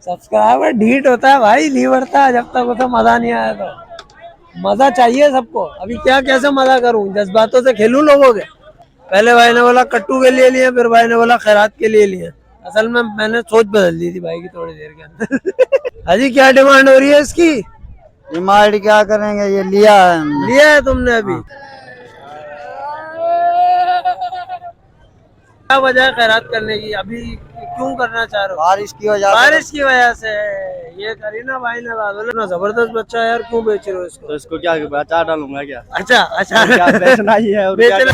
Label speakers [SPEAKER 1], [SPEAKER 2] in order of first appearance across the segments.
[SPEAKER 1] Subscriber ढीठ होता है भाई, नहीं बढ़ता है जब तक उसे मजा नहीं आया। तो मजा चाहिए सबको। अभी क्या कैसे मजा करूं, जज्बातों से खेलूं लोगों के। पहले भाई ने बोला कट्टू के लिए लिए, फिर भाई ने बोला खैरात के लिए लिए। असल में मैंने सोच बदल दी थी भाई की थोड़ी देर के अंदर। हाजी क्या डिमांड हो रही है इसकी?
[SPEAKER 2] डिमांड क्या करेंगे, ये लिया है हमने।
[SPEAKER 1] लिया है तुमने अभी? क्या वजह है खैरात करने की अभी? क्यों करना चाह रहे हो?
[SPEAKER 2] बारिश की वजह से।
[SPEAKER 1] बारिश की वजह से। ये करी ना भाई ने बात, बोले ना जबरदस्त बच्चा है यार, क्यों बेच रहे हो इसको?
[SPEAKER 2] तो इसको क्या अचार डालूंगा क्या?
[SPEAKER 1] अच्छा अच्छा,
[SPEAKER 2] क्या बेचना ही है और क्या?
[SPEAKER 1] बेचना।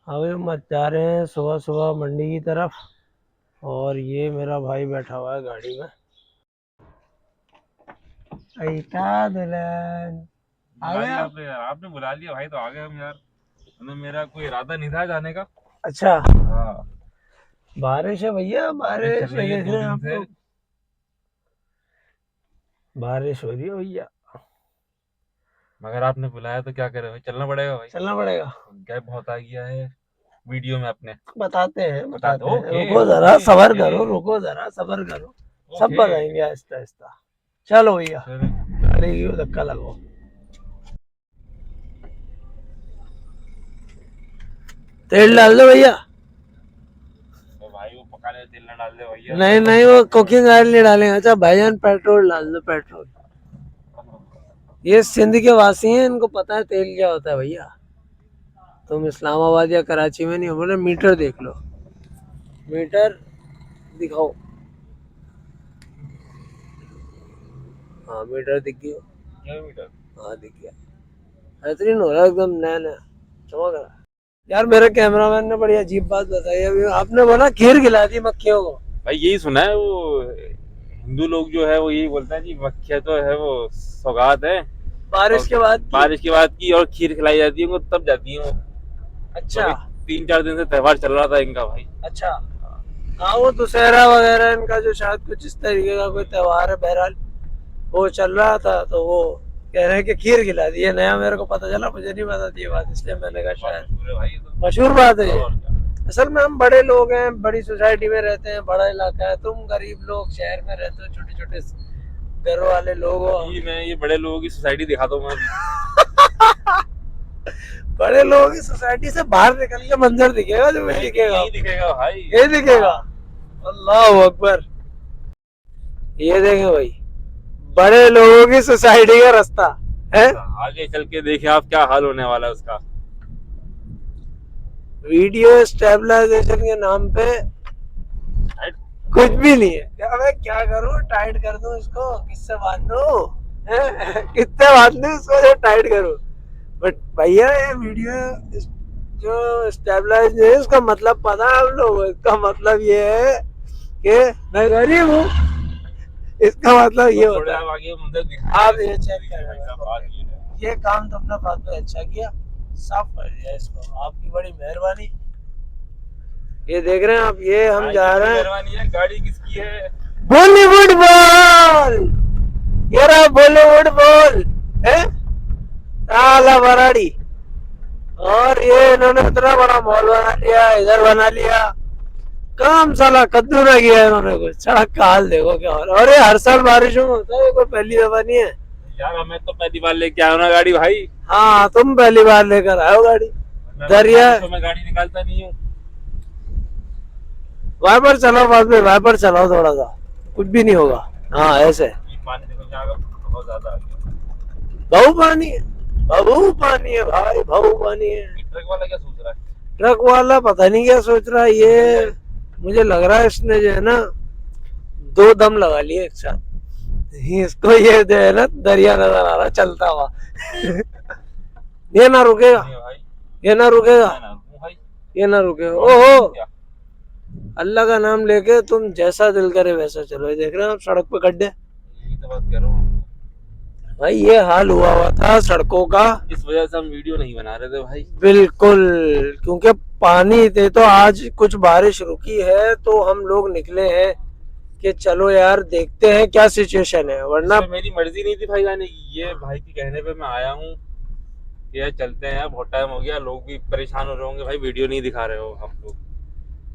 [SPEAKER 1] अभी हम जा रहे हैं सुबह सुबह मंडी की तरफ, और ये मेरा भाई बैठा हुआ है गाड़ी में। ऐता दुल्हन आ गया।
[SPEAKER 3] आपने बुला लिया भाई तो आ गए हम यार। मेरा कोई इरादा नहीं था जाने का।
[SPEAKER 1] अच्छा,
[SPEAKER 3] हाँ,
[SPEAKER 1] बारिश है भैया, बारिश
[SPEAKER 3] चल रही है
[SPEAKER 1] देख
[SPEAKER 3] 2
[SPEAKER 1] रहे हैं
[SPEAKER 3] दिन
[SPEAKER 1] आप
[SPEAKER 3] से।
[SPEAKER 1] लोग। बारिश हो रही है भैया।
[SPEAKER 3] मगर आपने बुलाया तो क्या करे भाई, चलना पड़ेगा भाई।
[SPEAKER 1] चलना पड़ेगा।
[SPEAKER 3] गैप बहुत आ गया है वीडियो में अपने।
[SPEAKER 1] बताते हैं बताते हैं,
[SPEAKER 3] ओके
[SPEAKER 1] रुको जरा
[SPEAKER 3] ओके
[SPEAKER 1] सबर
[SPEAKER 3] ओके
[SPEAKER 1] करो, रुको जरा सबर करो, सब
[SPEAKER 3] ओके।
[SPEAKER 1] बताएंगे आहिस्ता आहिस्ता। चलो भैया,
[SPEAKER 3] फिर
[SPEAKER 1] गाड़ी की धक्का लगाओ। तेल डाल दो भैया।
[SPEAKER 3] तो भाई वो पकाने तेल ना डाल दे भैया।
[SPEAKER 1] नहीं नहीं, वो कुकिंग ऑयल नहीं डालेंगे। अच्छा भाईजान पेट्रोल डाल दो, पेट्रोल। ये सिंध के वासी हैं, इनको पता है तेल क्या होता है भैया। तुम इस्लामाबाद या कराची में नहीं हो। बोले मीटर देख लो, मीटर दिखाओ। हाँ मीटर दिख गया।
[SPEAKER 3] किलोमीटर।
[SPEAKER 1] हाँ दिख गया। बेहतरीन हो रहा है, एकदम नया नया चमक रहा है। यार मेरे कैमरामैन ने बड़ी अजीब बात बताई अभी। आपने बोला खीर खिला दी मक्खियों को।
[SPEAKER 3] भाई यही सुना है, वो हिंदू लोग जो है वो यही बोलते हैं कि मक्खियाँ तो है वो सौगात है।
[SPEAKER 1] बारिश
[SPEAKER 3] और
[SPEAKER 1] के बाद की।
[SPEAKER 3] बारिश के बाद की, और खीर खिलाई जाती है उनको तब जाती है वो।
[SPEAKER 1] अच्छा
[SPEAKER 3] तो 3-4 दिन से त्योहार चल रहा था इनका भाई।
[SPEAKER 1] अच्छा। हाँ वो दुशहरा वगैरह इनका जो शायद कुछ इस तरीके का कोई त्योहार है, बहरहाल वो चल रहा था। तो वो कह रहे हैं कि खीर खिला दी है। नया मेरे को पता चला, मुझे नहीं पता थी ये बात, इसलिए मैंने कहा शायद
[SPEAKER 3] मशहूर है भाई ये तो।
[SPEAKER 1] मशहूर बात है ये।
[SPEAKER 3] और क्या।
[SPEAKER 1] असल में हम बड़े लोग हैं, बड़ी सोसाइटी में रहते हैं, बड़ा इलाका है। तुम गरीब लोग शहर में रहते हो, छोटे छोटे घर वाले लोग हो।
[SPEAKER 3] मैं ये बड़े लोगों की सोसाइटी दिखा दूंगा अभी।
[SPEAKER 1] बड़े लोगों की सोसाइटी से बाहर निकल के मंजर दिखेगा जो भी दिखेगा।
[SPEAKER 3] यही दिखेगा भाई।
[SPEAKER 1] ये दिखेगा। अल्लाह अकबर। ये देखें भाई, बड़े लोगों की सोसाइटी का रास्ता है।
[SPEAKER 3] आगे चल के देखे आप क्या हाल होने वाला है उसका।
[SPEAKER 1] वीडियो स्टेबलाइजेशन के नाम पे कुछ भी नहीं है। क्या मैं क्या करूं, टाइट कर दूं इसको, किससे बांधूं? किससे बांधूं इसको जो टाइट करूं? बट भैया ये वीडियो जो स्टेबलाइज है, इसका मतलब पता है आप लोगों को? इसका मतलब ये है कि मैं गरीब हूँ। इसका मतलब ये होता है।
[SPEAKER 3] आगे मंदिर
[SPEAKER 1] आप ये चेक करें, ये काम तुमने बाद में अच्छा किया, साफ कर दिया इसको, आपकी बड़ी मेहरबानी। ये देख रहे हैं आप, ये हम जा रहे हैं।
[SPEAKER 3] मेहरबानी है। गाड़ी किसकी है?
[SPEAKER 1] बॉलीवुड बोल, ये रहा बॉलीवुड बोल है, साला बराड़ी। और ये इन्होंने इतना बड़ा मॉल बना लिया, इधर बना लिया, काम साला कद्दू ना किया इन्होंने कुछ। सड़क का हाल देखो क्या हो रहा है। और ये हर साल बारिशों में होता है, कोई पहली दफा नहीं है
[SPEAKER 3] यार। हमें तो पहली बार लेके आया ना गाड़ी भाई।
[SPEAKER 1] हाँ तुम पहली बार लेकर आए हो गाड़ी। दरिया
[SPEAKER 3] मैं गाड़ी निकालता नहीं हूँ।
[SPEAKER 1] वाइपर चलाओ, बाद में वाइपर चलाओ थोड़ा सा, कुछ भी नहीं होगा। हाँ ऐसे
[SPEAKER 3] पानी देखो जाएगा बहुत ज्यादा आ गया।
[SPEAKER 1] बहु पानी है, बहु पानी है भाई, बहु पानी है।
[SPEAKER 3] ट्रक वाला क्या सोच रहा है?
[SPEAKER 1] ट्रक वाला पता नहीं क्या सोच रहा है। ये मुझे लग रहा है इसने जो है ना 2 दम लगा लिए एक साथ। इसको ये जो है ना दरिया नजर आ रहा चलता हुआ। ये ना रुकेगा,
[SPEAKER 3] भाई
[SPEAKER 1] ये ना रुकेगा,
[SPEAKER 3] भाई
[SPEAKER 1] ये ना रुकेगा। ओहो, अल्लाह का नाम लेके तुम जैसा दिल करे वैसा चलो। ये देख रहे हो आप सड़क पे गड्ढे।
[SPEAKER 3] यही तो बात कर रहा हूँ
[SPEAKER 1] भाई ये हाल हुआ था सड़कों का।
[SPEAKER 3] इस वजह से हम वीडियो नहीं बना रहे थे भाई।
[SPEAKER 1] बिल्कुल, क्योंकि पानी थे। तो आज कुछ बारिश रुकी है तो हम लोग निकले हैं कि चलो यार देखते हैं क्या सिचुएशन है, वरना
[SPEAKER 3] मेरी मर्जी नहीं थी भाई जाने की। ये भाई के कहने पे मैं आया हूँ। ये चलते हैं यार, बहुत टाइम हो गया, लोग भी परेशान हो रहे होंगे भाई, वीडियो नहीं दिखा रहे हो हम लोग।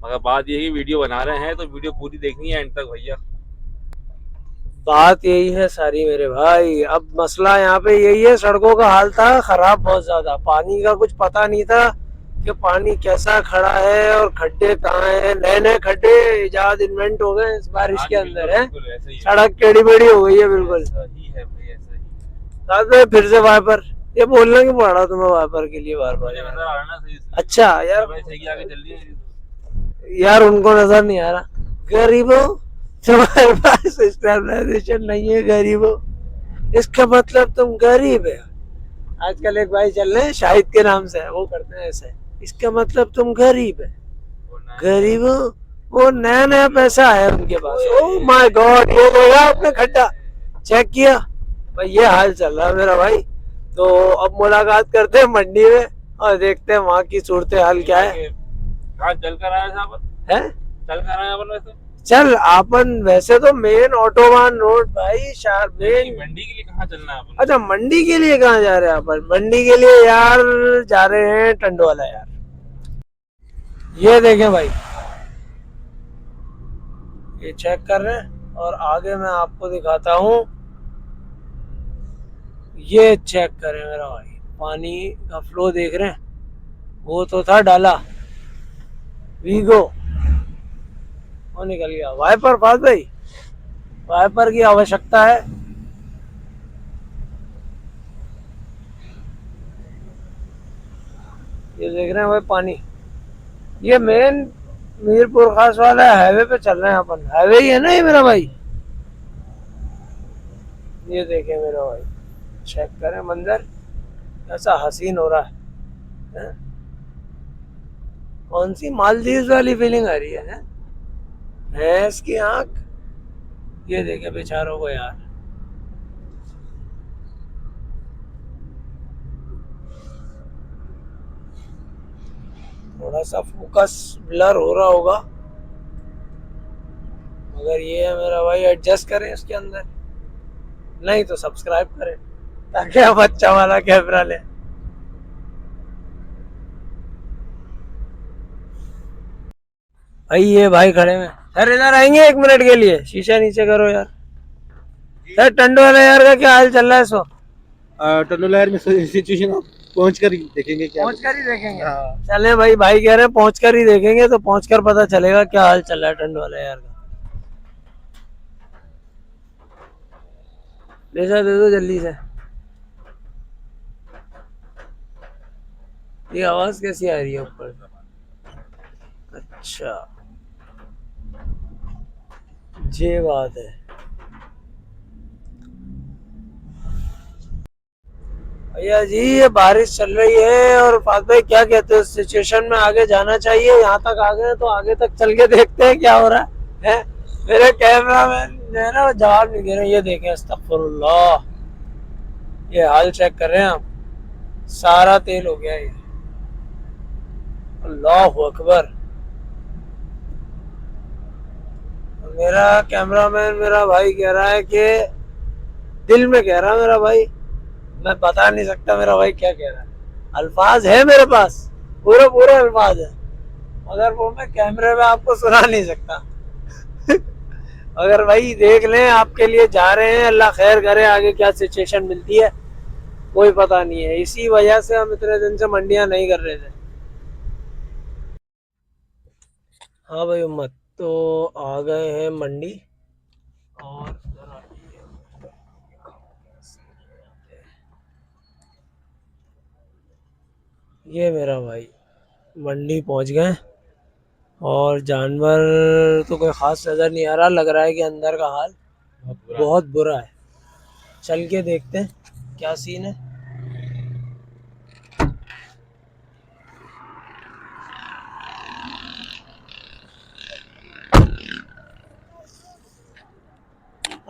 [SPEAKER 3] मगर बात ये है कि वीडियो बना रहे हैं तो वीडियो पूरी देखनी है एंड तक भैया।
[SPEAKER 1] बात यही है सारी मेरे भाई। अब मसला यहाँ पे यही है, सड़कों का हाल था खराब बहुत ज्यादा, पानी का कुछ पता नहीं था कि पानी कैसा खड़ा है और खड्डे कहाँ हैं। नए नए खड्डे इजाद इन्वेंट हो गए इस बारिश के अंदर है।
[SPEAKER 3] बिल्कुल ऐसा ही है,
[SPEAKER 1] सड़क टेढ़ी बेढ़ी हो गई है बिल्कुल।
[SPEAKER 3] ऐसा ही है भाई, ऐसा ही।
[SPEAKER 1] साथ में फिर से वाइपर, ये बोलना क्यों पड़ा तुम्हें वाइपर के लिए बार
[SPEAKER 3] मुझे
[SPEAKER 1] बार?
[SPEAKER 3] नजर आ रहा है ना सही से।
[SPEAKER 1] अच्छा यार,
[SPEAKER 3] भाई सही आगे चल रही है।
[SPEAKER 1] यार उनको नजर नहीं आ रहा। गरीबों, तुम्हारे पास स्टेबलाइजेशन नहीं है गरीबों, इसका मतलब तुम गरीब है। आजकल एक भाई चल रहे हैं शाहिद के नाम से, वो करते हैं ऐसे, इसका मतलब तुम गरीब है। गरीबों, वो नया नया पैसा है उनके पास। ओ माय गॉड, ये देखा आपने खड्डा चेक किया भाई? ये हाल चल रहा है मेरा भाई। तो अब मुलाकात करते हैं मंडी में और देखते हैं वहाँ की सूरत हाल क्या है।
[SPEAKER 3] कहाँ चल कर आया था अपन?
[SPEAKER 1] हैं?
[SPEAKER 3] चल कर आया अपन वैसे?
[SPEAKER 1] चल अपन वैसे तो मेन ऑटोबान रोड भाई, शार मेन।
[SPEAKER 3] मंडी के लिए कहाँ चलना है अपन?
[SPEAKER 1] अच्छा, मंडी के लिए कहाँ जा रहे हैं अपन? मंडी के लिए यार जा रहे हैं टंडवाला यार। ये देखें भाई, ये चेक कर रहे हैं और आगे मैं आपको दिखाता हूँ। ये चेक करें मेरा भाई, पानी का फ्लो देख रहे हैं? वो तो था डाला वीगो, वो निकल गया। वाइपर फास्ट भाई, वाइपर की आवश्यकता है। ये देख रहे हैं भाई पानी, ये मेन मीरपुर खास वाला हाईवे पे चल रहे हैं अपन। हाईवे ही है ना ये मेरा भाई। ये देखें मेरा भाई, चेक करें मंजर कैसा हसीन हो रहा है? कौन सी मालदीव वाली फीलिंग आ रही है? भैंस की आंख, ये देखे बेचारों को यार। थोड़ा सा फोकस ब्लर हो रहा होगा, मगर ये है मेरा भाई, एडजस्ट करें इसके अंदर, नहीं तो सब्सक्राइब करें ताकि हम अच्छा वाला कैमरा लें। भाई ये भाई खड़े हैं सर, इधर आएंगे 1 मिनट के लिए? शीशा नीचे करो यार। सर टंडवाला यार का क्या हाल चल रहा है इस वक्त?
[SPEAKER 2] टंडोला में सिचुएशन पहुंच कर ही देखेंगे क्या।
[SPEAKER 1] पहुंच कर ही देखेंगे। चले भाई, भाई कह रहे हैं पहुंच कर ही देखेंगे, तो पहुंच कर पता चलेगा क्या हाल चल रहा है टंडवाला यार का। पैसा दे दो जल्दी से। ये आवाज कैसी आ रही है ऊपर? अच्छा, ये बात है भैया जी। ये बारिश चल रही है और फात भाई क्या कहते हैं, सिचुएशन में आगे जाना चाहिए? यहाँ तक आ गए तो आगे तक चल के देखते हैं क्या हो रहा है? मेरे कैमरा मैन जो है ना जवाब नहीं दे रहे। ये देखें, अस्तगफुरुल्लाह, ये हाल चेक कर रहे हैं आप, सारा तेल हो गया ये। अल्लाह अकबर। मेरा कैमरामैन मेरा भाई कह रहा है कि दिल में कह रहा मेरा भाई, मैं बता नहीं सकता मेरा भाई क्या कह रहा है। अल्फाज है मेरे पास, पूरे पूरे अल्फाज है, मगर वो मैं कैमरे में आपको सुना नहीं सकता। अगर भाई देख लें, आपके लिए जा रहे हैं, अल्लाह खैर करे, आगे क्या सिचुएशन मिलती है कोई पता नहीं है। इसी वजह से हम इतने दिन से मंडियां नहीं कर रहे थे। हाँ भाई उम्मत, तो आ गए हैं मंडी और ये मेरा भाई मंडी पहुंच गए और जानवर तो कोई खास नज़र नहीं आ रहा, लग रहा है कि अंदर का हाल बहुत बुरा है। चल के देखते हैं क्या सीन है।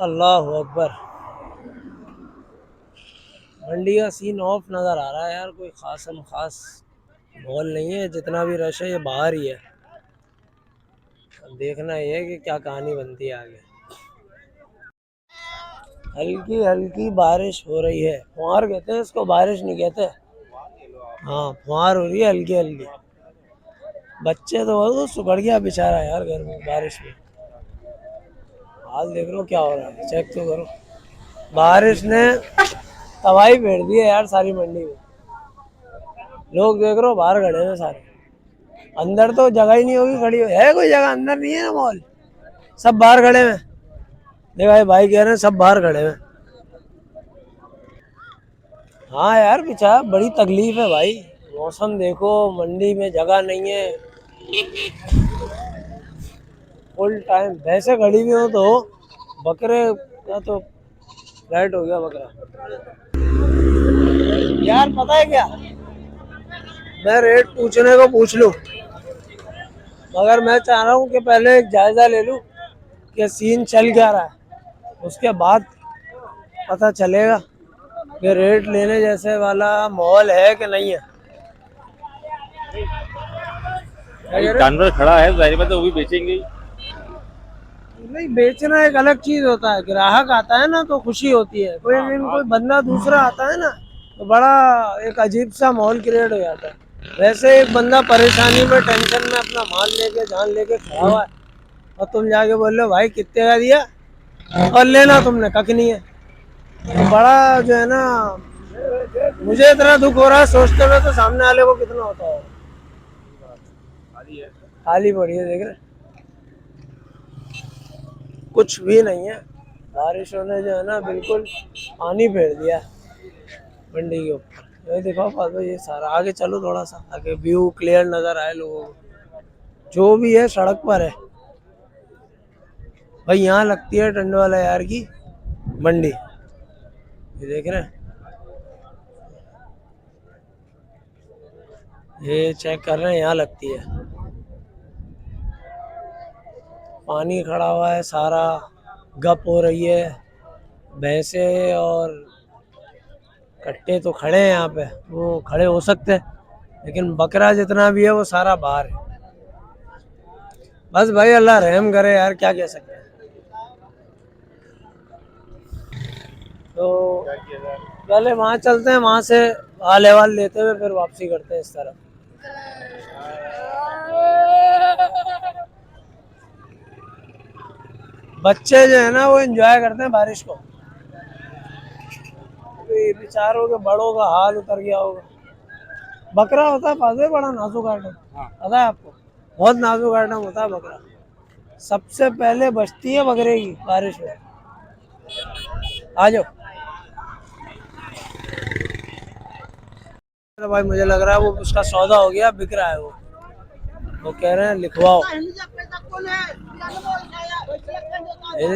[SPEAKER 1] अल्लाह अकबर, मंडी का सीन ऑफ नज़र आ रहा है यार, कोई खास माहौल नहीं है। जितना भी रश है ये बाहर ही है। अब देखना ये है कि क्या कहानी बनती है आगे। हल्की हल्की बारिश हो रही है, फुहार कहते हैं इसको, बारिश नहीं कहते। हाँ फुहार हो रही है हल्की हल्की। बच्चे तो वो सुखड़ गया बेचारा यार घर में बारिश में। हाल देख लो क्या हो रहा है, चेक तो करो। बारिश ने तबाही फेर दी है यार सारी मंडी में। लोग देख रहे हो बाहर खड़े हैं सारे, अंदर तो जगह ही नहीं होगी खड़ी है कोई जगह अंदर नहीं है ना मॉल, सब बाहर खड़े हैं। देखा ये भाई कह रहे हैं सब बाहर खड़े हैं। हाँ यार बेचारा बड़ी तकलीफ है भाई, मौसम देखो मंडी में जगह नहीं है, फुल टाइम भैंसे खड़ी हुई हो तो बकरे का तो फ्लैट हो गया बकरा। यार पता है क्या, मैं रेट पूछने को पूछ लूं, मगर मैं चाह रहा हूँ कि पहले एक जायजा ले लूं कि सीन चल क्या रहा है, उसके बाद पता चलेगा कि रेट लेने जैसे वाला माहौल है कि नहीं है।
[SPEAKER 3] जानवर खड़ा है जाहिर बात है वो भी बेचेंगे ही।
[SPEAKER 1] नहीं बेचना एक अलग चीज होता है, ग्राहक आता है ना तो खुशी होती है, कोई बंदा दूसरा आता है ना तो बड़ा एक अजीब सा माहौल क्रिएट हो जाता है। वैसे एक बंदा परेशानी में टेंशन में अपना माल लेके जान लेके खड़ा हुआ है और तुम जाके बोल रहे हो भाई कितने का दिया और लेना तुमने कख नहीं है, तो बड़ा जो है ना, मुझे इतना दुख हो रहा है सोचते हुए तो सामने वाले को कितना होता है। खाली पड़ी है देख रहे, कुछ भी नहीं है। बारिशों ने जो है ना बिल्कुल पानी फेर दिया मंडी के ऊपर। ये दिखाओ फादो, ये सारा आगे चलो थोड़ा सा आगे, व्यू क्लियर नजर आए लोगों को। जो भी है सड़क पर है भाई, यहाँ लगती है टंडवाला यार की मंडी, ये देख रहे हैं, ये चेक कर रहे हैं, यहाँ लगती है। पानी खड़ा हुआ है सारा, गप हो रही है, भैंसे और कट्टे तो खड़े हैं यहाँ पे, वो खड़े हो सकते हैं, लेकिन बकरा जितना भी है वो सारा बाहर है। बस भाई अल्लाह रहम करे यार, क्या कह सकते हैं। तो पहले वहाँ चलते हैं, वहाँ से हाल अहवाल लेते हुए फिर वापसी करते हैं इस तरफ। बच्चे जो है ना वो एंजॉय करते हैं बारिश को, बेचारों के बड़ों का हाल उतर गया होगा। बकरा होता है पास बड़ा नाजुक आइटम, पता है आपको, बहुत नाजुक आइटम होता है बकरा, सबसे पहले बचती है बकरे की बारिश में। आ जाओ भाई, मुझे लग रहा है वो उसका सौदा हो गया, बिक रहा है वो कह रहे हैं लिखवाओ,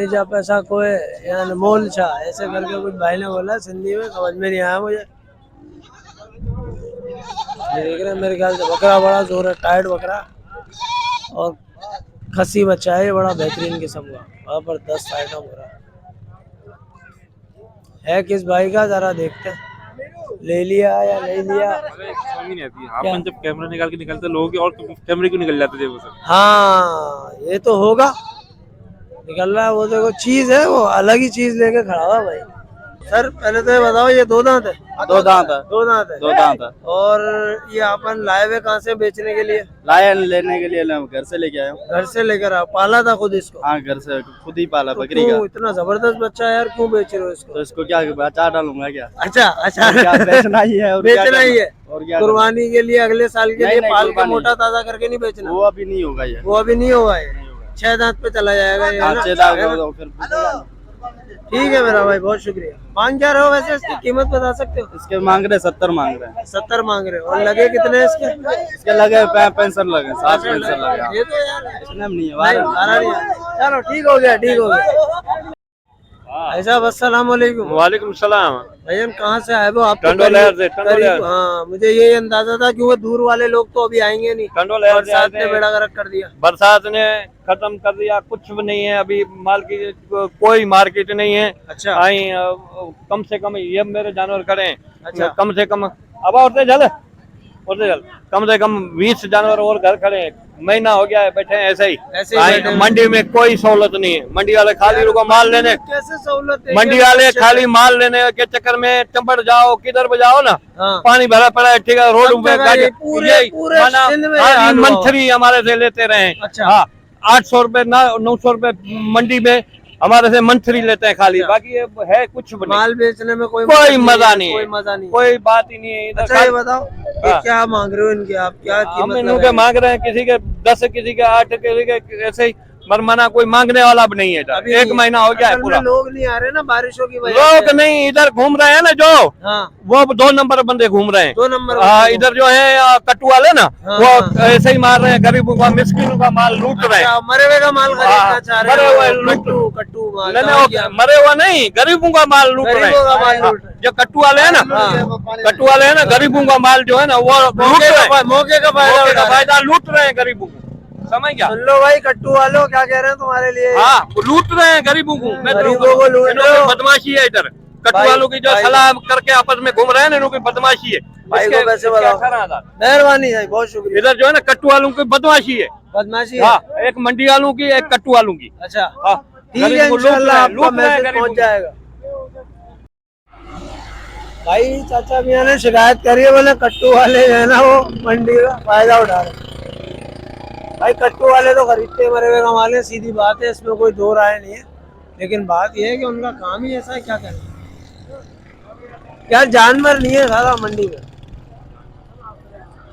[SPEAKER 1] जा पैसा कोई यानी मोल छा, ऐसे करके कुछ भाई ने बोला सिंधी में, समझ में नहीं आया मुझे। ये देख रहे हैं मेरे ख्याल से बकरा बड़ा जोर है, टाइट बकरा और खसी बच्चा है, बड़ा बेहतरीन किस्म का, जबरदस्त आइटम हो रहा है किस भाई का, जरा देखते हैं ले लिया या नहीं लिया।
[SPEAKER 3] समझ नहीं आती अपन जब कैमरा निकाल के निकलते लोगों के, और कैमरे क्यों निकल जाते थे वो सब।
[SPEAKER 1] हाँ ये तो होगा, निकल रहा है वो, देखो चीज है वो, अलग ही चीज लेके खड़ा हुआ भाई। सर पहले तो ये बताओ, ये दो दांत है?
[SPEAKER 2] दो दांत है।
[SPEAKER 1] दो दांत है।
[SPEAKER 2] दो दांत है।
[SPEAKER 1] और ये अपन लाए हुए कहाँ से बेचने के लिए?
[SPEAKER 2] लाए लेने के लिए घर से लेके आया हूँ।
[SPEAKER 1] घर से लेकर आओ, पाला था खुद इसको?
[SPEAKER 2] हाँ घर से खुद ही पाला
[SPEAKER 1] तो
[SPEAKER 2] बकरी का।
[SPEAKER 1] इतना जबरदस्त बच्चा है यार, क्यों बेच रहे हो इसको?
[SPEAKER 2] तो इसको क्या अचार डालूंगा क्या?
[SPEAKER 1] अच्छा अच्छा,
[SPEAKER 2] क्या बेचना ही है, और
[SPEAKER 1] बेचना ही है,
[SPEAKER 2] और क्या
[SPEAKER 1] कुर्बानी के लिए, अगले साल के लिए पाल के मोटा ताजा करके नहीं बेचना?
[SPEAKER 2] वो अभी नहीं होगा ये,
[SPEAKER 1] वो अभी नहीं होगा, ये 6 दांत पे चला जाएगा ये, है ना?
[SPEAKER 2] 6 दांत।
[SPEAKER 1] ठीक है मेरा भाई, बहुत शुक्रिया। मांग क्या रहे हो वैसे, इसकी कीमत बता सकते हो?
[SPEAKER 2] इसके मांग रहे 70 मांग रहे हैं।
[SPEAKER 1] 70 मांग रहे हो, और लगे कितने इसके?
[SPEAKER 2] इसके लगे 65 लगे, 60 लगे।
[SPEAKER 1] ये तो यार
[SPEAKER 2] इतने में नहीं है,
[SPEAKER 1] नहीं है। चलो ठीक हो गया, ठीक हो गया। ऐसा अस्सलाम वालेकुम।
[SPEAKER 3] वालेकुम सलाम।
[SPEAKER 1] भैया कहाँ से आए हो आप?
[SPEAKER 3] टंडोला से, टंडोला।
[SPEAKER 1] हाँ मुझे यही अंदाजा था कि वो दूर वाले लोग तो अभी आएंगे नहीं,
[SPEAKER 3] टंडोला
[SPEAKER 1] बरसात ने बेड़ा गर्क कर दिया।
[SPEAKER 3] बरसात ने खत्म कर दिया, कुछ भी नहीं है अभी, माल की कोई मार्केट नहीं है।
[SPEAKER 1] अच्छा
[SPEAKER 3] आई कम से कम ये मेरे जानवर खड़े हैं।
[SPEAKER 1] अच्छा।
[SPEAKER 3] कम से कम अब औरतें जल
[SPEAKER 4] ओरिजिनल। कम से कम 20 जानवर और घर खड़े हैं, महीना हो गया है बैठे हैं ऐसे ही।
[SPEAKER 1] ऐसे ही बैठे हैं।
[SPEAKER 4] मंडी में कोई सहूलत नहीं है, मंडी वाले खाली रुको माल लेने,
[SPEAKER 1] कैसे सहूलत है?
[SPEAKER 4] मंडी
[SPEAKER 1] ये
[SPEAKER 4] वाले
[SPEAKER 1] अच्छे
[SPEAKER 4] खाली
[SPEAKER 1] से-
[SPEAKER 4] माल लेने के चक्कर में चंबड़ जाओ किधर भी जाओ ना,
[SPEAKER 1] हाँ।
[SPEAKER 4] पानी भरा पड़ा है, ठीक है, रोड
[SPEAKER 1] सब
[SPEAKER 4] पे
[SPEAKER 1] जगह
[SPEAKER 4] गाड़ी
[SPEAKER 1] ये पूरे सिंध में
[SPEAKER 4] हाँ,
[SPEAKER 1] हाल हुआ
[SPEAKER 4] मंथली हमारे से लेते रहे।
[SPEAKER 1] अच्छा।
[SPEAKER 4] हाँ, 800 रुपए 900 रुपए मंडी में हमारे से मंथली लेते हैं खाली, बाकी ये है कुछ भी नहीं।
[SPEAKER 1] माल बेचने में कोई
[SPEAKER 4] मजा नहीं
[SPEAKER 1] कोई
[SPEAKER 4] है,
[SPEAKER 1] मजा नहीं है।
[SPEAKER 4] कोई बात ही नहीं है इधर।
[SPEAKER 1] अच्छा ये बताओ कि
[SPEAKER 4] हाँ।
[SPEAKER 1] क्या मांग रहे हो इनके आप, क्या
[SPEAKER 4] हम
[SPEAKER 1] कीमत
[SPEAKER 4] इनके
[SPEAKER 1] लगाएंगे?
[SPEAKER 4] मांग रहे हैं, किसी के 10 किसी के 8 किसी के ऐसे ही, मरमाना कोई मांगने वाला भी नहीं है इधर।
[SPEAKER 1] अभी
[SPEAKER 4] एक
[SPEAKER 1] नहीं।
[SPEAKER 4] महीना हो गया है
[SPEAKER 1] असल में
[SPEAKER 4] पूरा,
[SPEAKER 1] लोग नहीं आ रहे ना बारिशों की वजह
[SPEAKER 4] लोग
[SPEAKER 1] से।
[SPEAKER 4] नहीं इधर घूम रहे हैं ना जो,
[SPEAKER 1] हाँ,
[SPEAKER 4] वो 2 नंबर बंदे घूम रहे हैं।
[SPEAKER 1] 2 नंबर
[SPEAKER 4] हाँ,
[SPEAKER 1] वाले
[SPEAKER 4] इधर जो है कट्टू वाले ना,
[SPEAKER 1] हाँ,
[SPEAKER 4] वो
[SPEAKER 1] हाँ।
[SPEAKER 4] ऐसे ही मार रहे हैं, गरीबों का मिस्किनों का माल लूट रहे हैं।
[SPEAKER 1] अच्छा, मरे हुए का माल खरीदना
[SPEAKER 4] हाँ,
[SPEAKER 1] चाह रहे
[SPEAKER 4] मरे
[SPEAKER 1] हैं,
[SPEAKER 4] हुए
[SPEAKER 1] वो
[SPEAKER 4] लूट-
[SPEAKER 1] कट्टू माल
[SPEAKER 4] नहीं,
[SPEAKER 1] कहाँ
[SPEAKER 4] वो
[SPEAKER 1] किया?
[SPEAKER 4] मरे हुआ नहीं, गरीबों का माल लूट रहे
[SPEAKER 1] गरीबों का माल
[SPEAKER 4] हैं।
[SPEAKER 1] लूट रहे हैं।
[SPEAKER 4] जो कट्टू वाले है ना, कट्टू वाले है ना, गरीबों का माल जो है ना वो लूट रहे हैं,
[SPEAKER 1] मौके का फायदा
[SPEAKER 4] मौके
[SPEAKER 1] उठा
[SPEAKER 4] का
[SPEAKER 1] रहे हैं।
[SPEAKER 4] फायदा लूट रहे हैं गरीबों को, समझ गया?
[SPEAKER 1] सुन लो भाई, कट्टू वालों क्या कह रहे हैं तुम्हारे लिए?
[SPEAKER 4] हाँ, वो लूट रहे हैं गरीबों को। मैं तो
[SPEAKER 1] गरीबों को लूट
[SPEAKER 4] इन्हों
[SPEAKER 1] रहे
[SPEAKER 4] की
[SPEAKER 1] हो।
[SPEAKER 4] बदमाशी है इधर, कट्टू
[SPEAKER 1] भाई-
[SPEAKER 4] वालों की जो
[SPEAKER 1] भाई-
[SPEAKER 4] सलाह करके आपस में घूम रहे हैं ना, इन्हों की बदमाशी है।
[SPEAKER 1] भाई को
[SPEAKER 4] इसके-
[SPEAKER 1] पैसे
[SPEAKER 4] इसके
[SPEAKER 1] बताओ।
[SPEAKER 4] 18,000।
[SPEAKER 1] मेहरबानी है, बहुत शुक्रिया।
[SPEAKER 4] इधर जो है ना कट्टू वालों की बदमाशी है।
[SPEAKER 1] बदमाशी है।
[SPEAKER 4] हाँ, एक मंडी वालों की, एक कट्टू वालों की।
[SPEAKER 1] अच्छा,
[SPEAKER 4] हाँ,
[SPEAKER 1] ठीक है,
[SPEAKER 4] गरीबों को लूट
[SPEAKER 1] इंशाल्लाह
[SPEAKER 4] रहे हैं,
[SPEAKER 1] आपका
[SPEAKER 4] लूट रहे हैं
[SPEAKER 1] मैसेज
[SPEAKER 4] गरीबों
[SPEAKER 1] पहुंच
[SPEAKER 4] को।
[SPEAKER 1] जाएगा। भाई चाचा मियां ने शिकायत करी है, बोले कट्टू वाले जो है ना वो मंडी का फायदा उठा रहे हैं। भाई कट्टू वाले तो खरीदते मरे हुए कमा ले, सीधी बात है, इसमें कोई दो राय नहीं है। लेकिन बात यह है कि उनका काम ही ऐसा है, क्या करें यार, जानवर नहीं है सारा मंडी में।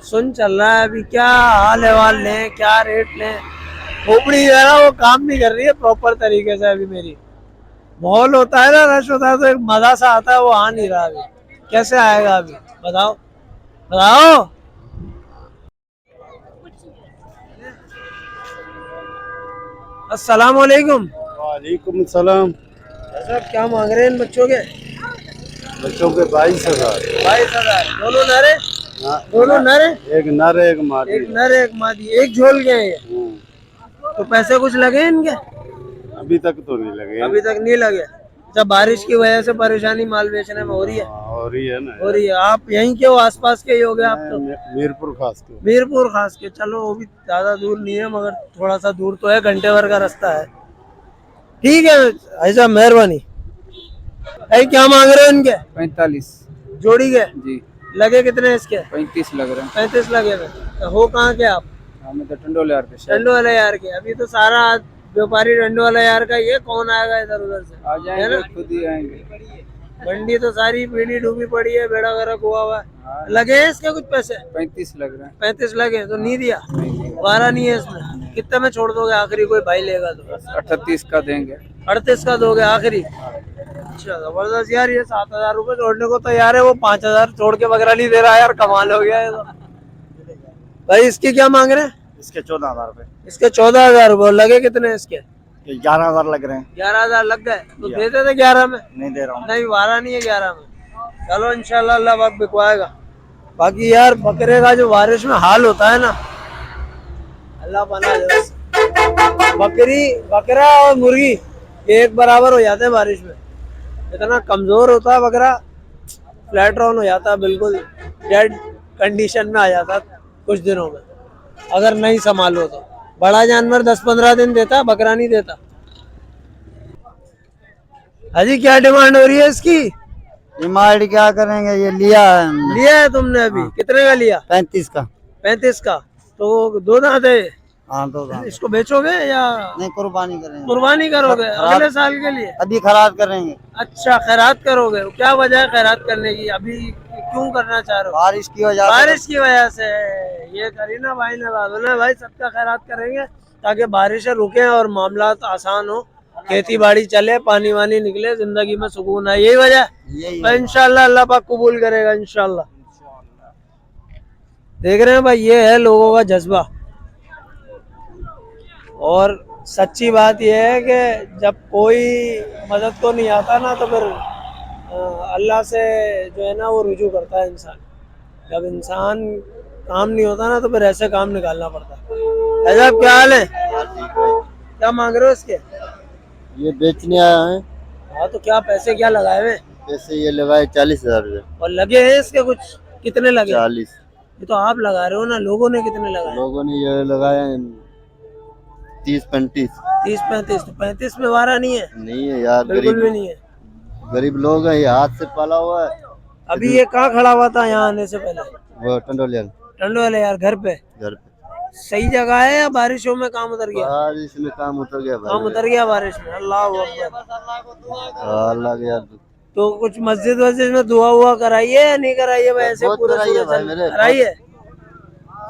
[SPEAKER 1] सुन चल रहा है अभी, क्या हाल अहवाल लें, क्या रेट लें। खोपड़ी जो है ना वो काम नहीं कर रही है प्रॉपर तरीके से अभी मेरी। माहौल होता है ना, रश होता है तो एक मजा सा आता है, वो आ नहीं रहा अभी। कैसे आएगा अभी, बताओ बताओ। अस्सलाम वालेकुम।
[SPEAKER 2] वालेकुम सलाम।
[SPEAKER 1] साहब क्या मांग रहे हैं इन बच्चों के?
[SPEAKER 2] बच्चों के 22,000।
[SPEAKER 1] 22,000। दोनों नरे?
[SPEAKER 2] हाँ,
[SPEAKER 1] दोनों नरे?
[SPEAKER 2] एक नर एक मादी।
[SPEAKER 1] एक नर एक मादी, एक झोल के हैं ये। तो पैसे कुछ लगे इनके?
[SPEAKER 2] अभी तक तो नहीं लगे।
[SPEAKER 1] अभी तक नहीं लगे। जब बारिश की वजह से परेशानी माल बेचने में हो रही है?
[SPEAKER 2] हो रही है ना।
[SPEAKER 1] हो रही है। आप यहीं के हो, आसपास के ही हो गए आप तो?
[SPEAKER 2] मीरपुर खास के।
[SPEAKER 1] मीरपुर खास के। चलो वो भी ज्यादा दूर नहीं है, मगर थोड़ा सा दूर तो है, घंटे भर का रास्ता है। ठीक है ऐसा, मेहरबानी। क्या मांग रहे हो इनके?
[SPEAKER 5] 45
[SPEAKER 1] जोड़ी के?
[SPEAKER 5] जी।
[SPEAKER 1] लगे कितने इसके?
[SPEAKER 5] 35 लग रहे हैं।
[SPEAKER 1] 35 लगे हुए। तो हो कहाँ के आप?
[SPEAKER 5] हमें तो टंडोले यार पे
[SPEAKER 1] डंडो वाले यार के। अभी तो सारा व्यापारी डंडो वाला यार का, ये कौन आएगा इधर उधर से?
[SPEAKER 5] आ
[SPEAKER 1] है
[SPEAKER 5] जाएंगे,
[SPEAKER 1] ना?
[SPEAKER 5] खुद ही आएंगे।
[SPEAKER 1] मंडी तो सारी पीली डूबी पड़ी है, बेड़ा गर्क हुआ हुआ है। लगे हैं इसके कुछ पैसे?
[SPEAKER 5] 35 लग रहे हैं।
[SPEAKER 1] 35 लगे तो नहीं दिया? वारा नहीं है इसमें। कितने में छोड़ दोगे आखिरी, कोई भाई लेगा तो?
[SPEAKER 5] 38 का देंगे।
[SPEAKER 1] 38 का दोगे आखिरी? अच्छा जबरदस्त यार, ये 7,000 रुपए छोड़ने को तैयार है, वो 5,000 छोड़ के वगैरह नहीं दे रहा यार, कमाल हो गया है तो। भाई इसकी क्या मांग रहे हैं?
[SPEAKER 2] इसके 14,000 रुपए।
[SPEAKER 1] इसके 14,000 रुपए। लगे कितने इसके?
[SPEAKER 2] 11,000 लग रहे हैं।
[SPEAKER 1] 11,000 लग गए तो दे देते 11 में।
[SPEAKER 2] नहीं दे रहा हूँ।
[SPEAKER 1] नहीं वारा नहीं है 11 में। चलो इंशाल्लाह अल्लाह पाक बिकवाएगा। बाकी यार बकरे का जो बारिश में हाल होता है ना, अल्लाह बना दे। बकरी, बकरा और मुर्गी ये एक बराबर हो जाते हैं बारिश में। इतना कमजोर होता है बकरा, फ्लैट रॉन हो जाता है, बिल्कुल डेड कंडीशन में आ जाता है कुछ दिनों में, अगर नहीं संभालो तो। बड़ा जानवर 10-15 दिन देता, बकरा नहीं देता। हाजी क्या डिमांड हो रही है इसकी?
[SPEAKER 2] डिमांड क्या करेंगे, ये लिया है हमने।
[SPEAKER 1] लिया है तुमने अभी? कितने का लिया?
[SPEAKER 2] 35 का।
[SPEAKER 1] 35 का। तो दो दांत है।
[SPEAKER 2] हाँ, 2 दांत।
[SPEAKER 1] इसको बेचोगे या
[SPEAKER 2] नहीं, कुर्बानी करेंगे।
[SPEAKER 1] कुर्बानी करोगे अगले साल के लिए?
[SPEAKER 2] अभी खराब करेंगे।
[SPEAKER 1] अच्छा खैरात करोगे। क्या वजह है खैरात करने की? अभी क्यों करना चाह रहे हो?
[SPEAKER 2] बारिश की वजह से।
[SPEAKER 1] बारिश की वजह से। ये करी ना भाई ने बात, बोला भाई सबका खैरात करेंगे ताकि बारिशें रुके और मामला आसान हो, खेती बाड़ी चले, पानी वानी निकले, जिंदगी में सुकून आए। यही वजह है।
[SPEAKER 2] यही
[SPEAKER 1] तो इंशाल्लाह अल्लाह पाक कबूल करेगा इंशाल्लाह। देख रहे हैं भाई, ये है लोगों का जज्बा। और सच्ची बात यह है कि जब कोई मदद को नहीं आता ना, तो फिर अल्लाह से जो है ना वो रुजू करता है इंसान। जब इंसान काम नहीं होता ना, तो फिर ऐसे काम निकालना पड़ता है। ऐसा क्या हाल है? क्या मांग रहे हो इसके?
[SPEAKER 2] ये बेचने आया है।
[SPEAKER 1] हाँ तो क्या पैसे क्या लगाए हुए?
[SPEAKER 2] पैसे ये लगाए 40,000 रुपए।
[SPEAKER 1] और लगे हैं इसके कुछ? कितने लगे?
[SPEAKER 2] 40।
[SPEAKER 1] ये तो आप लगा रहे हो ना, लोगों ने कितने लगाए?
[SPEAKER 2] लोगों ने ये लगाया 30-35।
[SPEAKER 1] 30-35, तो 35 में वारा नहीं है,
[SPEAKER 2] नहीं है यार,
[SPEAKER 1] बिल्कुल भी नहीं है।
[SPEAKER 2] गरीब लोग हैं, ये हाथ से पाला हुआ है।
[SPEAKER 1] अभी ये कहाँ खड़ा हुआ था यहाँ आने से पहले?
[SPEAKER 2] वो टंडोलिया
[SPEAKER 1] टंडो वाले यार घर पे।
[SPEAKER 2] घर पे
[SPEAKER 1] सही जगह है या बारिशों में काम उतर गया?
[SPEAKER 2] बारिश में काम उतर गया
[SPEAKER 1] काम
[SPEAKER 2] भाई।
[SPEAKER 1] उतर गया बारिश में। अल्लाह अकबर।
[SPEAKER 2] अल्लाह के यार,
[SPEAKER 1] तो कुछ मस्जिद वस्जिद में दुआ हुआ कराइए या नहीं कराइए भाई? ऐसे
[SPEAKER 2] बहुत
[SPEAKER 1] पूरा
[SPEAKER 2] कराइए भाई मेरे।
[SPEAKER 1] कराइए।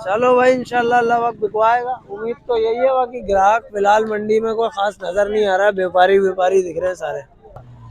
[SPEAKER 1] चलो भाई, इंशाल्लाह अल्लाह वक्त बिकवाएगा। उम्मीद तो यही है, बाकी ग्राहक फिलहाल मंडी में कोई खास नजर नहीं आ रहा है, व्यापारी दिख रहे हैं सारे।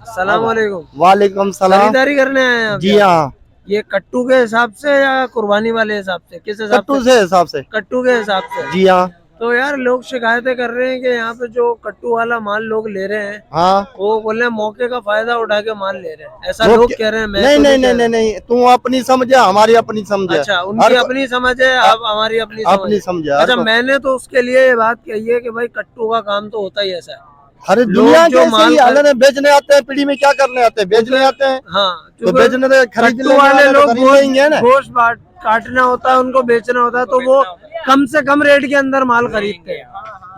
[SPEAKER 1] अस्सलाम वालेकुम।
[SPEAKER 2] वालेकुम सलाम।
[SPEAKER 1] खरीदारी करने आए हैं आप?
[SPEAKER 2] जी हाँ,
[SPEAKER 1] ये कट्टू के हिसाब से या कुर्बानी वाले हिसाब से? किस हिसाब
[SPEAKER 2] कट्टू
[SPEAKER 1] से?
[SPEAKER 2] से हिसाब से।
[SPEAKER 1] कट्टू के हिसाब से।
[SPEAKER 2] जी हाँ।
[SPEAKER 1] तो यार लोग शिकायतें कर रहे हैं कि यहाँ पे जो कट्टू वाला माल लोग ले रहे हैं,
[SPEAKER 2] हाँ,
[SPEAKER 1] वो बोले मौके का फायदा उठा के माल ले रहे हैं, ऐसा
[SPEAKER 2] वो
[SPEAKER 1] लोग
[SPEAKER 2] क्या-
[SPEAKER 1] कह रहे हैं। मैं
[SPEAKER 2] नहीं
[SPEAKER 1] तो
[SPEAKER 2] नहीं
[SPEAKER 1] कह
[SPEAKER 2] नहीं
[SPEAKER 1] रहा।
[SPEAKER 2] नहीं नहीं, तू अपनी समझे, हमारी अपनी समझे।
[SPEAKER 1] अच्छा, उनकी अपनी समझ है, अब हमारी अपनी समझ
[SPEAKER 2] अपनी
[SPEAKER 1] है।
[SPEAKER 2] समझे।
[SPEAKER 1] अच्छा, मैंने तो उसके लिए ये बात कही है कि भाई कट्टू का काम तो होता ही ऐसा है।
[SPEAKER 2] अरे
[SPEAKER 1] लोग
[SPEAKER 2] दुनिया
[SPEAKER 1] जो
[SPEAKER 2] के
[SPEAKER 1] माल
[SPEAKER 2] सही हाल है, बेचने आते हैं, पीढ़ी में क्या करने आते हैं? बेचने आते हैं।
[SPEAKER 1] हाँ,
[SPEAKER 2] तो बेचने तो खरीद
[SPEAKER 1] कट्टू वाले लोग
[SPEAKER 2] लेंगे ना।
[SPEAKER 1] गोश्त काटना होता है, उनको बेचना होता है, तो वो कम से कम रेट के अंदर माल खरीदते हैं।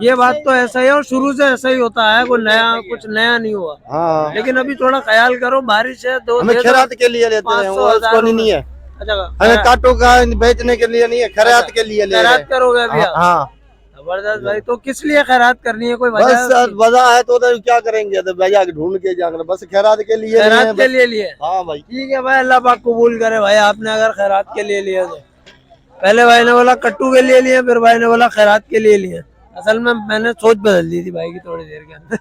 [SPEAKER 1] ये बात तो ऐसा ही है और शुरू से ऐसा ही होता है, कुछ नया नहीं हुआ।
[SPEAKER 2] हाँ,
[SPEAKER 1] लेकिन अभी थोड़ा ख्याल करो, बारिश है,
[SPEAKER 2] हमें खैरात के लिए लेते हैं,
[SPEAKER 1] 500,
[SPEAKER 2] वो उसको नहीं है।
[SPEAKER 1] अच्छा,
[SPEAKER 2] हमें काटो का बेचने के लिए नहीं है, खैरात के लिए ले रहे
[SPEAKER 1] खैरात
[SPEAKER 2] हैं।
[SPEAKER 1] करोगे अभी आप?
[SPEAKER 2] हाँ,
[SPEAKER 1] जबरदस्त भाई। तो किस लिए खैरात करनी है, कोई वजह है
[SPEAKER 2] बस
[SPEAKER 1] उसकी?
[SPEAKER 2] वजह है तो क्या करेंगे, तो भैया ढूंढ के जाकर बस खैरात के लिए
[SPEAKER 1] खैरात
[SPEAKER 2] लिए
[SPEAKER 1] के
[SPEAKER 2] बस।
[SPEAKER 1] लिए लिए।
[SPEAKER 2] हाँ भाई,
[SPEAKER 1] ठीक है भाई, अल्लाह पाक कबूल करे भाई, आपने अगर खैरात के लिए लिया तो। पहले भाई ने बोला कट्टू के लिए लिए, फिर भाई ने बोला खैरात के लिए लिए। असल में मैंने सोच बदल दी थी भाई की थोड़ी देर के अंदर।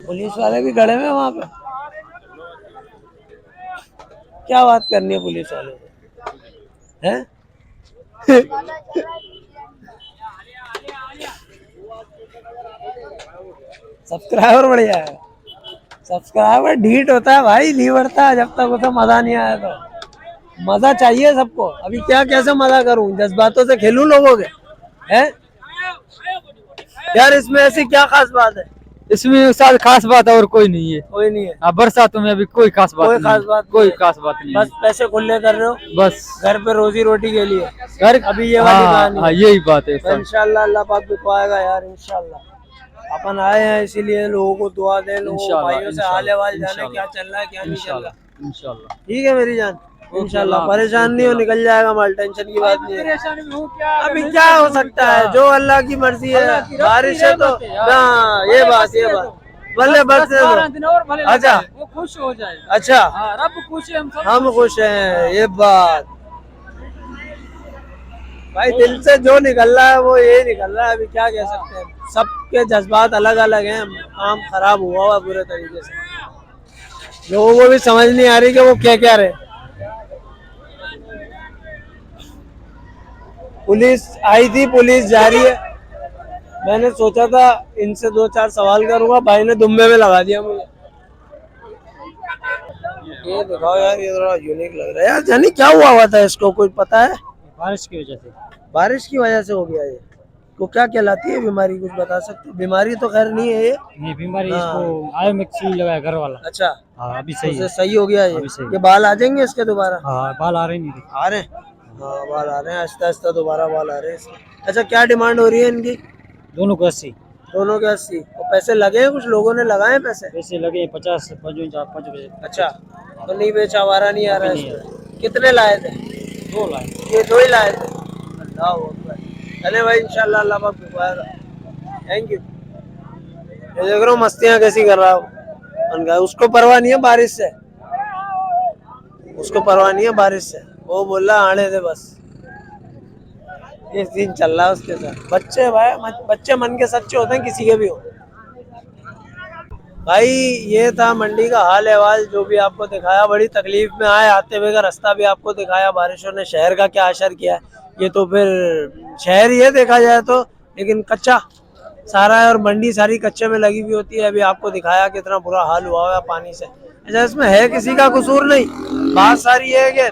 [SPEAKER 1] पुलिस वाले भी खड़े हुए वहां पे, क्या बात करनी है पुलिस वाले से, हैं? सब्सक्राइबर बढ़िया है, सब्सक्राइबर ढीठ होता है भाई, नहीं बढ़ता जब तक उसे मजा नहीं आया। तो मजा चाहिए सबको। अभी क्या कैसे मजा करूं, जज्बातों से खेलूं लोगों के, हैं? यार इसमें ऐसी क्या खास बात है?
[SPEAKER 5] इसमें साथ खास बात और कोई नहीं है।
[SPEAKER 1] कोई नहीं है,
[SPEAKER 5] बरसातों में अभी कोई खास बात
[SPEAKER 1] कोई
[SPEAKER 5] नहीं
[SPEAKER 1] खास
[SPEAKER 5] है।
[SPEAKER 1] बात
[SPEAKER 5] कोई
[SPEAKER 1] नहीं है।
[SPEAKER 5] खास बात नहीं
[SPEAKER 1] बस पैसे खुले कर रहे हो
[SPEAKER 5] है। बस
[SPEAKER 1] घर पे रोजी रोटी के लिए।
[SPEAKER 5] घर
[SPEAKER 1] अभी ये वाली कहानी
[SPEAKER 5] हाँ,
[SPEAKER 1] है।
[SPEAKER 5] यही बात है।
[SPEAKER 1] तो इंशाल्लाह अल्लाह पाक बिकवाएगा यार, इंशाल्लाह। अपन आए हैं इसीलिए लोगों को दुआ दे, लोगों
[SPEAKER 5] इंशाल्लाह,
[SPEAKER 1] भाइयों से हाल अहवाल जाने,
[SPEAKER 5] इंशाल्लाह।
[SPEAKER 1] क्या चल रहा है क्या नहीं चल रहा।
[SPEAKER 5] इंशाल्लाह।
[SPEAKER 1] ठीक है मेरी जान, इंशाल्लाह। परेशान नहीं हो, निकल जाएगा माल, टेंशन की बात नहीं है। अभी क्या हो सकता है, जो अल्लाह की मर्जी है। बारिश है तो हाँ, ये बात भले बस अच्छा,
[SPEAKER 5] वो खुश हो जाए।
[SPEAKER 1] अच्छा,
[SPEAKER 5] रब खुश है,
[SPEAKER 1] हम खुश हैं, ये बात भाई दिल से जो निकल रहा है वो ये निकल रहा है। अभी क्या कह सकते हैं, सबके जज्बात अलग अलग हैं। काम खराब हुआ हुआ बुरे तरीके से, लोगों को भी समझ नहीं आ रही कि वो क्या रहे। पुलिस आई थी, पुलिस जा रही है। मैंने सोचा था इनसे 2-4 सवाल करूंगा, भाई ने दुम्बे में लगा दिया मुझे। ये दिखाओ यार, ये थोड़ा यूनिक लग रहा है यार। जानी क्या हुआ था इसको, कोई पता है?
[SPEAKER 5] बारिश की वजह से।
[SPEAKER 1] बारिश की वजह से हो गया ये। तो क्या कहलाती है बीमारी, कुछ बता सकते हो? बीमारी तो खैर नहीं है ये।
[SPEAKER 5] नहीं बीमारी,
[SPEAKER 1] हाँ।
[SPEAKER 5] इसको आयो में सुई लगाया घर वाला।
[SPEAKER 1] अच्छा,
[SPEAKER 5] हाँ अभी
[SPEAKER 1] तो
[SPEAKER 5] सही है।
[SPEAKER 1] सही हो गया ये।
[SPEAKER 5] अभी सही है।
[SPEAKER 1] ये बाल आ जाएंगे इसके दोबारा?
[SPEAKER 5] हाँ बाल आ रहे नहीं।
[SPEAKER 1] आ रहे हैं, हाँ बाल आ रहे हैं, आहिस्ता आहिस्ता दोबारा बाल आ रहे हैं इसके। अच्छा, क्या डिमांड हो रही है इनकी?
[SPEAKER 5] दोनों को 80
[SPEAKER 1] दोनों के 80। और पैसे लगे हैं, कुछ लोगों ने लगाए हैं पैसे?
[SPEAKER 5] पैसे लगे 50 55 बजे।
[SPEAKER 1] अच्छा, तो नहीं बेचा, वारा नहीं आ रहा है इसमें। कितने लाए थे?
[SPEAKER 5] 2 लाख।
[SPEAKER 1] ये 2 ही लाए थे। अल्लाह अकबर। चले भाई, इंशाल्लाह अल्लाह पाक बिकवाएगा। Thank you. ये देख रहा हूँ मस्तियाँ कैसी कर रहा हूँ। उसको परवाह नहीं है बारिश से, उसको परवाह नहीं है बारिश से। वो बोल रहा आने दे बस। ये सीन चल रहा है उसके साथ। बच्चे भाई, बच्चे मन के सच्चे होते हैं, किसी के भी हो। भाई ये था मंडी का हाल अहवाल, जो भी आपको दिखाया। बड़ी तकलीफ में आए, आते हुए का रास्ता भी आपको दिखाया। बारिशों ने शहर का क्या असर किया है, ये तो फिर शहर ये देखा जाए तो, लेकिन कच्चा सारा है और मंडी सारी कच्चे में लगी हुई होती है। अभी आपको दिखाया कितना बुरा हाल हुआ है पानी से। अच्छा, इसमें है किसी का कसूर नहीं, बात सारी है कि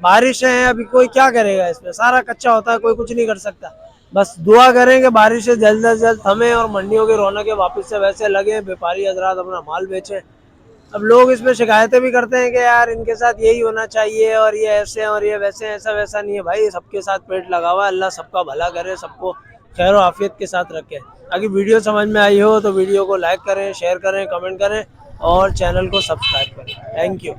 [SPEAKER 1] बारिश है। अभी कोई क्या करेगा इसमें, सारा कच्चा होता है, कोई कुछ नहीं कर सकता। बस दुआ करें कि बारिश से जल्द से जल्द थमे और मंडियों की रौनकें वापस से वैसे लगे, व्यापारी हजरात अपना माल बेचें। अब लोग इसमें शिकायतें भी करते हैं कि यार इनके साथ यही होना चाहिए और ये ऐसे हैं और ये वैसे हैं। ऐसा वैसा नहीं है भाई, सबके साथ पेट लगा हुआ है। अल्लाह सबका भला करे, सबको खैर और आफियत के साथ रखे। अगर वीडियो समझ में आई हो तो वीडियो को लाइक करें, शेयर करें, कमेंट करें और चैनल को सब्सक्राइब करें। Thank you.